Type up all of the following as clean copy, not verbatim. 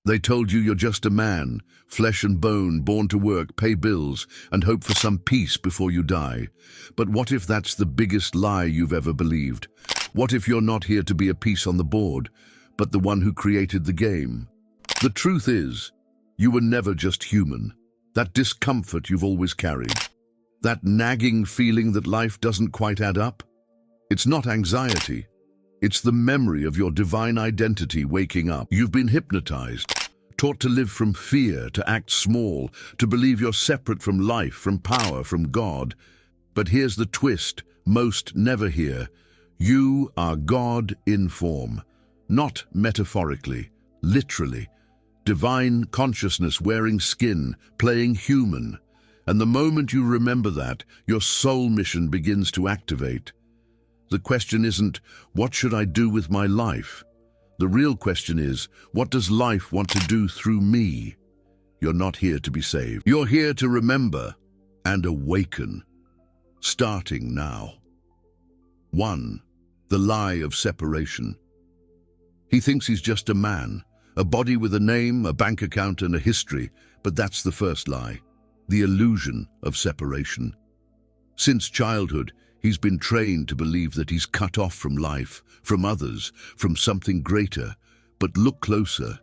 They told you you're just a man, flesh and bone, born to work, pay bills, and hope for some peace before you die. But what if that's the biggest lie you've ever believed? What if you're not here to be a piece on the board, but the one who created the game? The truth is, you were never just human. That discomfort you've always carried, that nagging feeling that life doesn't quite add up, it's not anxiety. It's the memory of your divine identity waking up. You've been hypnotized, taught to live from fear, to act small, to believe you're separate from life, from power, from God. But here's the twist most never hear. You are God in form, not metaphorically, literally. Divine consciousness wearing skin, playing human. And the moment you remember that, your soul mission begins to activate. The question isn't, what should I do with my life? The real question is, what does life want to do through me? You're not here to be saved. You're here to remember and awaken. Starting now. 1. The lie of separation. He thinks he's just a man, a body with a name, a bank account, and a history, but that's the first lie. The illusion of separation. Since childhood, he's been trained to believe that he's cut off from life, from others, from something greater. But look closer.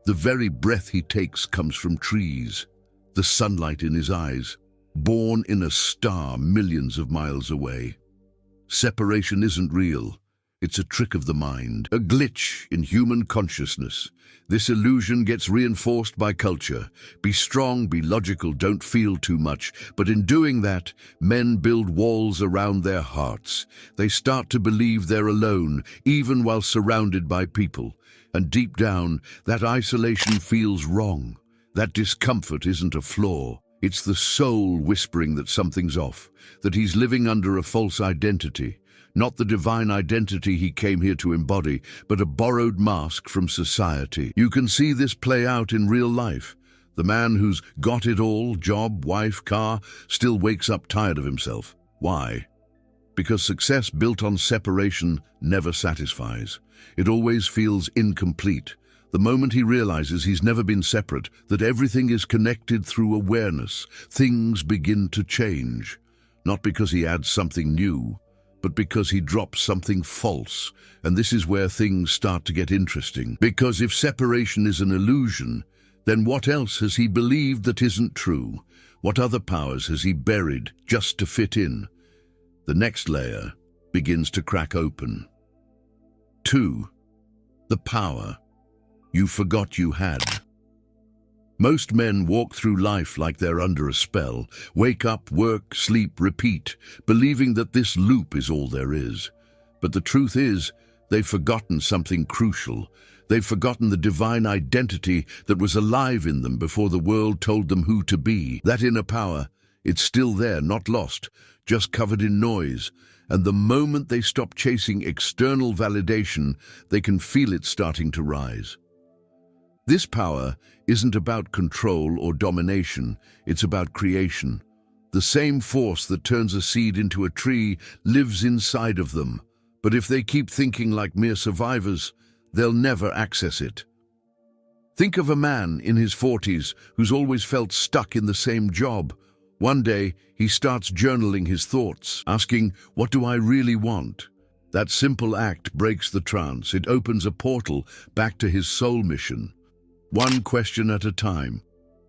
The very breath he takes comes from trees, the sunlight in his eyes, born in a star millions of miles away. Separation isn't real. It's a trick of the mind, a glitch in human consciousness. This illusion gets reinforced by culture. Be strong, be logical, don't feel too much. But in doing that, men build walls around their hearts. They start to believe they're alone, even while surrounded by people. And deep down, that isolation feels wrong. That discomfort isn't a flaw. It's the soul whispering that something's off, that he's living under a false identity. Not the divine identity he came here to embody, but a borrowed mask from society. You can see this play out in real life. The man who's got it all, job, wife, car, still wakes up tired of himself. Why? Because success built on separation never satisfies. It always feels incomplete. The moment he realizes he's never been separate, that everything is connected through awareness, things begin to change. Not because he adds something new, but because he drops something false. And this is where things start to get interesting. Because if separation is an illusion, then what else has he believed that isn't true? What other powers has he buried just to fit in? The next layer begins to crack open. 2. The power you forgot you had. Most men walk through life like they're under a spell, wake up, work, sleep, repeat, believing that this loop is all there is. But the truth is, they've forgotten something crucial. They've forgotten the divine identity that was alive in them before the world told them who to be. That inner power, it's still there, not lost, just covered in noise. And the moment they stop chasing external validation, they can feel it starting to rise. This power isn't about control or domination, it's about creation. The same force that turns a seed into a tree lives inside of them. But if they keep thinking like mere survivors, they'll never access it. Think of a man in his 40s who's always felt stuck in the same job. One day, he starts journaling his thoughts, asking, "What do I really want?" That simple act breaks the trance. It opens a portal back to his soul mission. One question at a time.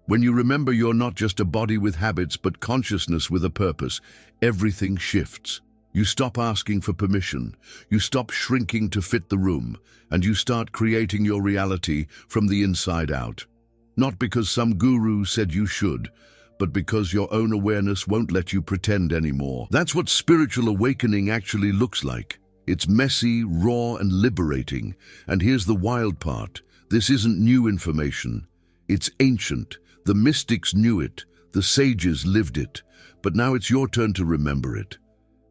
When you remember you're not just a body with habits, but consciousness with a purpose, everything shifts. You stop asking for permission, you stop shrinking to fit the room, and you start creating your reality from the inside out. Not because some guru said you should, but because your own awareness won't let you pretend anymore. That's what spiritual awakening actually looks like. It's messy, raw, and liberating. And here's the wild part. This isn't new information. It's ancient. The mystics knew it. The sages lived it. But now it's your turn to remember it.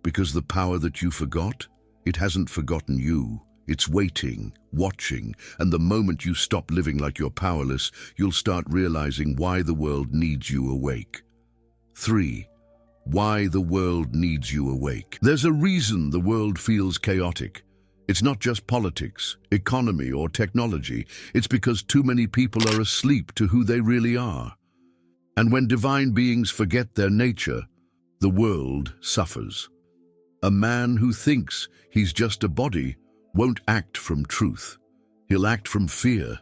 Because the power that you forgot, it hasn't forgotten you. It's waiting, watching, and the moment you stop living like you're powerless, you'll start realizing why the world needs you awake. 3. Why the world needs you awake. There's a reason the world feels chaotic. It's not just politics, economy, or technology. It's because too many people are asleep to who they really are. And when divine beings forget their nature, the world suffers. A man who thinks he's just a body won't act from truth. He'll act from fear.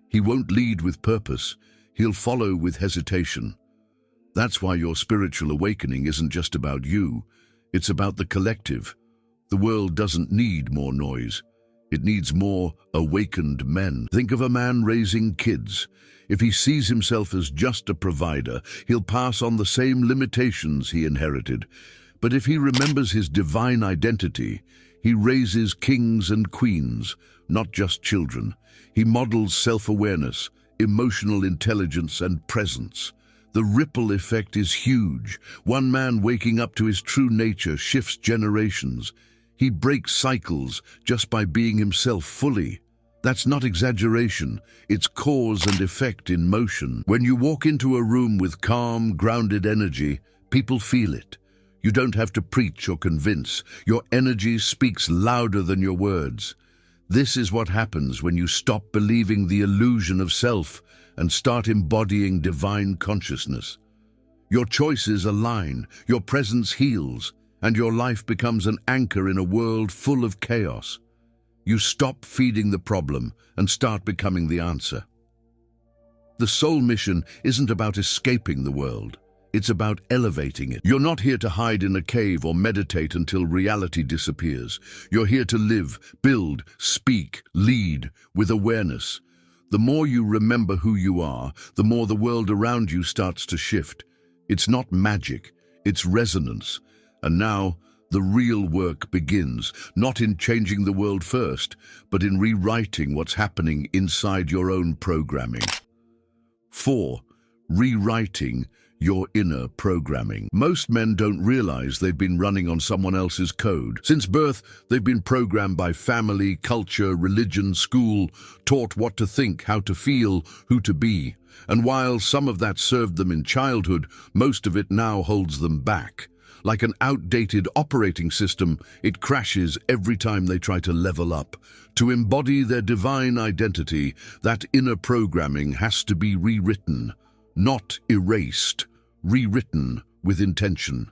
He won't lead with purpose. He'll follow with hesitation. That's why your spiritual awakening isn't just about you. It's about the collective. The world doesn't need more noise. It needs more awakened men. Think of a man raising kids. If he sees himself as just a provider, he'll pass on the same limitations he inherited. But if he remembers his divine identity, he raises kings and queens, not just children. He models self-awareness, emotional intelligence, and presence. The ripple effect is huge. One man waking up to his true nature shifts generations. He breaks cycles just by being himself fully. That's not exaggeration, it's cause and effect in motion. When you walk into a room with calm, grounded energy, people feel it. You don't have to preach or convince. Your energy speaks louder than your words. This is what happens when you stop believing the illusion of self and start embodying divine consciousness. Your choices align, your presence heals, and your life becomes an anchor in a world full of chaos. You stop feeding the problem and start becoming the answer. The soul mission isn't about escaping the world. It's about elevating it. You're not here to hide in a cave or meditate until reality disappears. You're here to live, build, speak, lead with awareness. The more you remember who you are, the more the world around you starts to shift. It's not magic, it's resonance. And now, the real work begins, not in changing the world first, but in rewriting what's happening inside your own programming. 4. Rewriting your inner programming. Most men don't realize they've been running on someone else's code. Since birth, they've been programmed by family, culture, religion, school, taught what to think, how to feel, who to be. And while some of that served them in childhood, most of it now holds them back. Like an outdated operating system, it crashes every time they try to level up. To embody their divine identity, that inner programming has to be rewritten, not erased, rewritten with intention.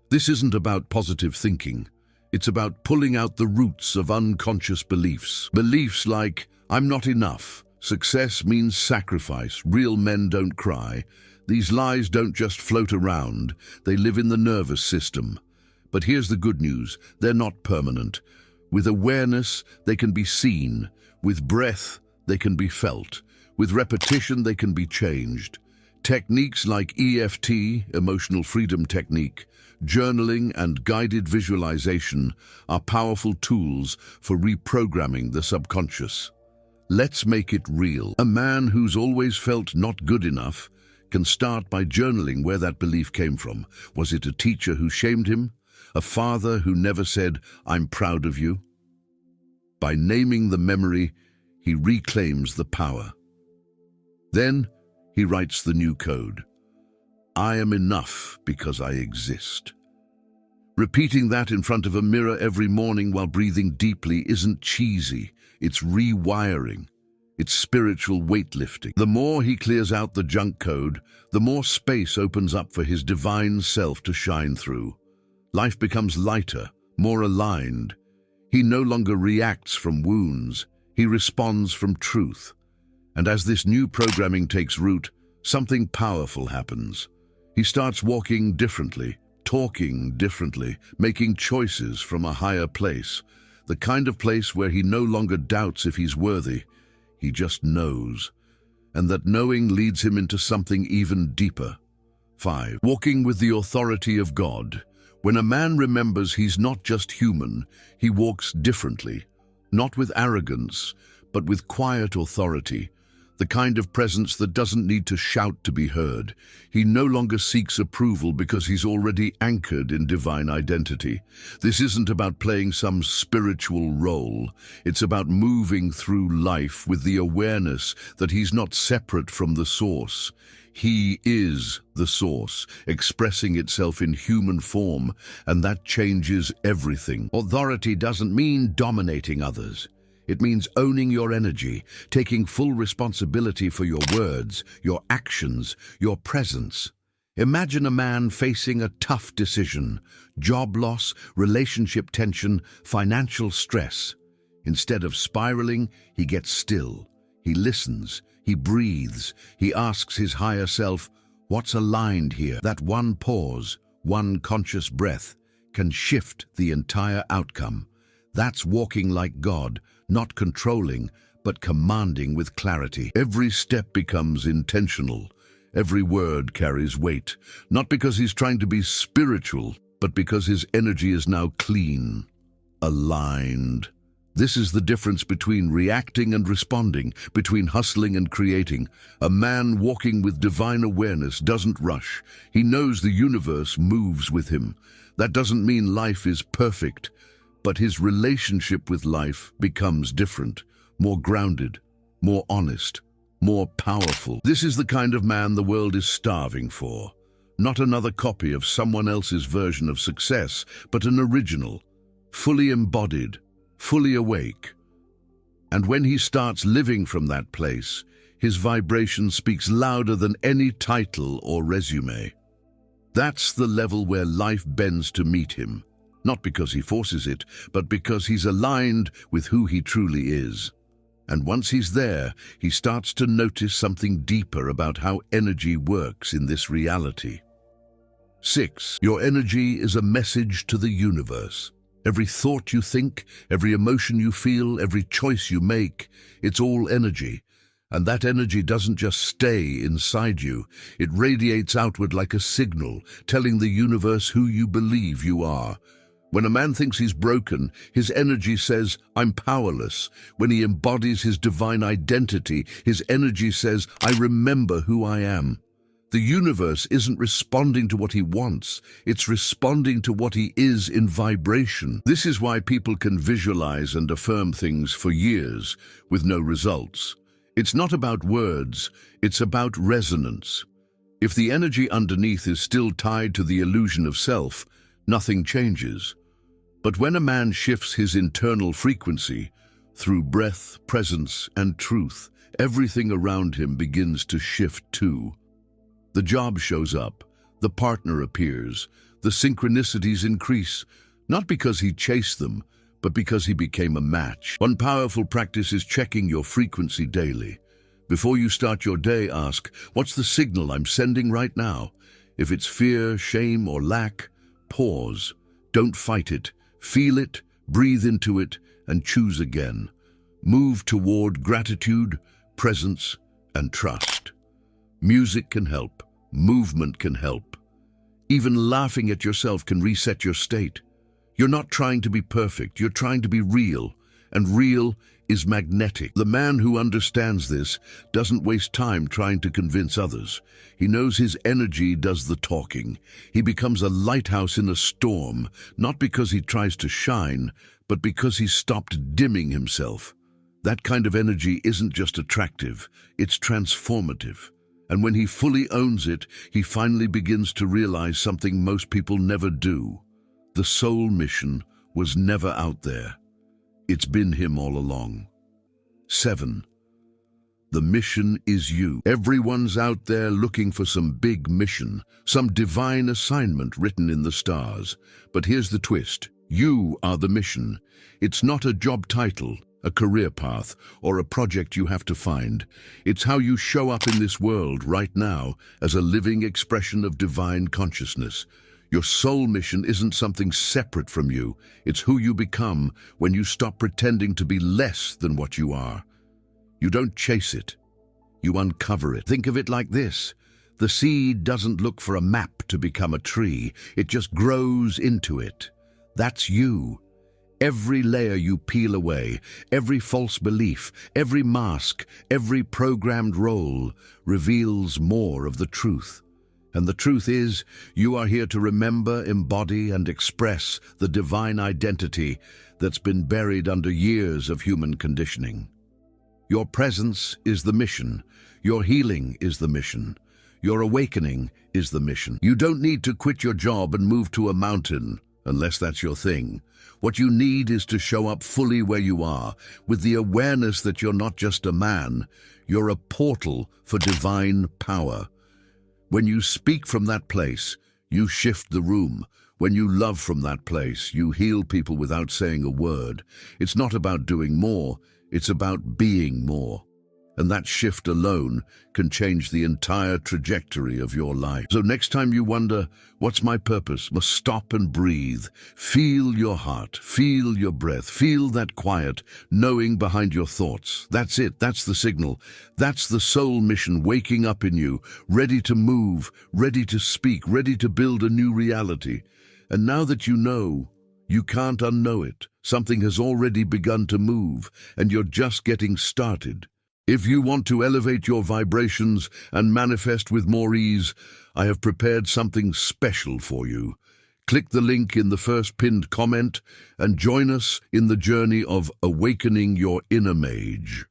This isn't about positive thinking. It's about pulling out the roots of unconscious beliefs. Beliefs like, I'm not enough, success means sacrifice, real men don't cry. These lies don't just float around, they live in the nervous system. But here's the good news, they're not permanent. With awareness, they can be seen. With breath, they can be felt. With repetition, they can be changed. Techniques like EFT, Emotional Freedom Technique, journaling and guided visualization are powerful tools for reprogramming the subconscious. Let's make it real. A man who's always felt not good enough can start by journaling where that belief came from. Was it a teacher who shamed him? A father who never said, I'm proud of you? By naming the memory, he reclaims the power. Then he writes the new code. I am enough because I exist. Repeating that in front of a mirror every morning while breathing deeply isn't cheesy, it's rewiring. It's spiritual weightlifting. The more he clears out the junk code, the more space opens up for his divine self to shine through. Life becomes lighter, more aligned. He no longer reacts from wounds, he responds from truth. And as this new programming takes root, something powerful happens. He starts walking differently, talking differently, making choices from a higher place. The kind of place where he no longer doubts if he's worthy. He just knows, and that knowing leads him into something even deeper. 5. Walking with the authority of God. When a man remembers he's not just human, he walks differently, not with arrogance, but with quiet authority. the kind of presence that doesn't need to shout to be heard. He no longer seeks approval because he's already anchored in divine identity. This isn't about playing some spiritual role. It's about moving through life with the awareness that he's not separate from the source. He is the source, expressing itself in human form, and that changes everything. Authority doesn't mean dominating others. It means owning your energy, taking full responsibility for your words, your actions, your presence. Imagine a man facing a tough decision, job loss, relationship tension, financial stress. Instead of spiraling, he gets still. He listens, he breathes, he asks his higher self, what's aligned here? That one pause, one conscious breath, can shift the entire outcome. That's walking like God, not controlling, but commanding with clarity. Every step becomes intentional. Every word carries weight, not because he's trying to be spiritual, but because his energy is now clean, aligned. This is the difference between reacting and responding, between hustling and creating. A man walking with divine awareness doesn't rush. He knows the universe moves with him. That doesn't mean life is perfect, but his relationship with life becomes different, more grounded, more honest, more powerful. This is the kind of man the world is starving for. Not another copy of someone else's version of success, but an original, fully embodied, fully awake. And when he starts living from that place, his vibration speaks louder than any title or resume. That's the level where life bends to meet him. Not because he forces it, but because he's aligned with who he truly is. And once he's there, he starts to notice something deeper about how energy works in this reality. 6. Your energy is a message to the universe. Every thought you think, every emotion you feel, every choice you make, it's all energy. And that energy doesn't just stay inside you. It radiates outward like a signal, telling the universe who you believe you are. When a man thinks he's broken, his energy says, I'm powerless. When he embodies his divine identity, his energy says, I remember who I am. The universe isn't responding to what he wants, it's responding to what he is in vibration. This is why people can visualize and affirm things for years with no results. It's not about words, it's about resonance. If the energy underneath is still tied to the illusion of self, nothing changes. But when a man shifts his internal frequency, through breath, presence, and truth, everything around him begins to shift too. The job shows up, the partner appears, the synchronicities increase, not because he chased them, but because he became a match. One powerful practice is checking your frequency daily. Before you start your day, ask, what's the signal I'm sending right now? If it's fear, shame, or lack, pause. Don't fight it. Feel it, breathe into it, and choose again. Move toward gratitude, presence, and trust. Music can help. Movement can help. Even laughing at yourself can reset your state. You're not trying to be perfect, you're trying to be real, and real is magnetic. The man who understands this doesn't waste time trying to convince others. He knows his energy does the talking. He becomes a lighthouse in a storm, not because he tries to shine, but because he's stopped dimming himself. That kind of energy isn't just attractive, it's transformative. And when he fully owns it, he finally begins to realize something most people never do. The soul mission was never out there. It's been him all along. 7. The mission is you. Everyone's out there looking for some big mission, some divine assignment written in the stars. But here's the twist. You are the mission. It's not a job title, a career path, or a project you have to find. It's how you show up in this world right now as a living expression of divine consciousness. Your soul mission isn't something separate from you. It's who you become when you stop pretending to be less than what you are. You don't chase it. You uncover it. Think of it like this. The seed doesn't look for a map to become a tree. It just grows into it. That's you. Every layer you peel away, every false belief, every mask, every programmed role reveals more of the truth. And the truth is, you are here to remember, embody, and express the divine identity that's been buried under years of human conditioning. Your presence is the mission. Your healing is the mission. Your awakening is the mission. You don't need to quit your job and move to a mountain, unless that's your thing. What you need is to show up fully where you are, with the awareness that you're not just a man, you're a portal for divine power. When you speak from that place, you shift the room. When you love from that place, you heal people without saying a word. It's not about doing more, it's about being more. And that shift alone can change the entire trajectory of your life. So next time you wonder, what's my purpose? Must stop and breathe. Feel your heart, feel your breath, feel that quiet knowing behind your thoughts. That's it, that's the signal. That's the soul mission waking up in you, ready to move, ready to speak, ready to build a new reality. And now that you know, you can't unknow it. Something has already begun to move, and you're just getting started. If you want to elevate your vibrations and manifest with more ease, I have prepared something special for you. Click the link in the first pinned comment and join us in the journey of awakening your inner mage.